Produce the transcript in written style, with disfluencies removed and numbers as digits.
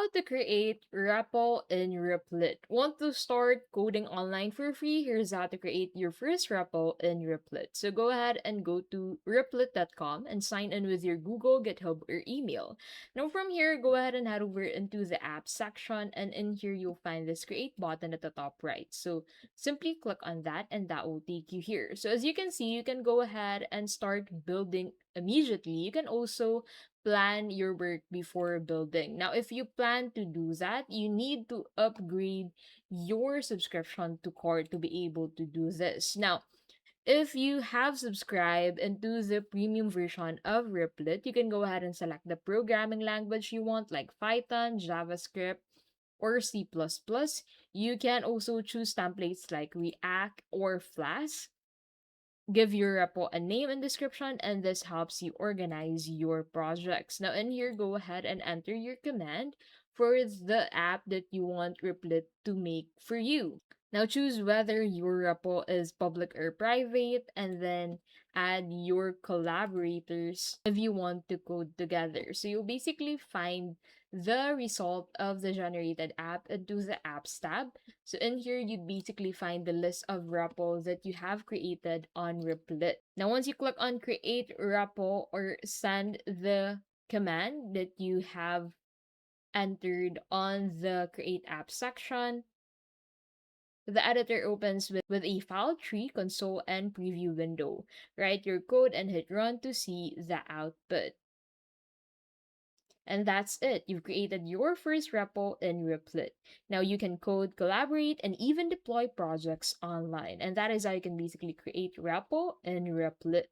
how to create Repl in Replit. Want to start coding online for free? Here's how to create your first Repl in Replit. So go ahead and go to replit.com and sign in with your Google, GitHub, or email. Now from here, go ahead and head over into the app section, and in here you'll find this create button at the top right. So simply click on that and that will take you here. So as you can see, you can go ahead and start building immediately. You can also plan your work before building. Now, if you plan to do that, you need to upgrade your subscription to core to be able to do this. Now, if you have subscribed into the premium version of Replit, you can go ahead and select the programming language you want, like Python, JavaScript, or C++. You can also choose templates like React or Flash. Give your repo a name and description, and this helps you organize your projects. Now, in here, go ahead and enter your command for the app that you want Replit to make for you. Now, choose whether your repo is public or private, and then add your collaborators if you want to code together. So, you'll basically find the result of the generated app into the apps tab. So in here, you'd basically find the list of repo that you have created on Replit. Now, once you click on create repo or send the command that you have entered on the create app section, the editor opens with a file tree, console, and preview window. Write your code and hit run to see the output. And that's it. You've created your first repo in Replit. Now you can code, collaborate, and even deploy projects online. And that is how you can basically create repo in Replit.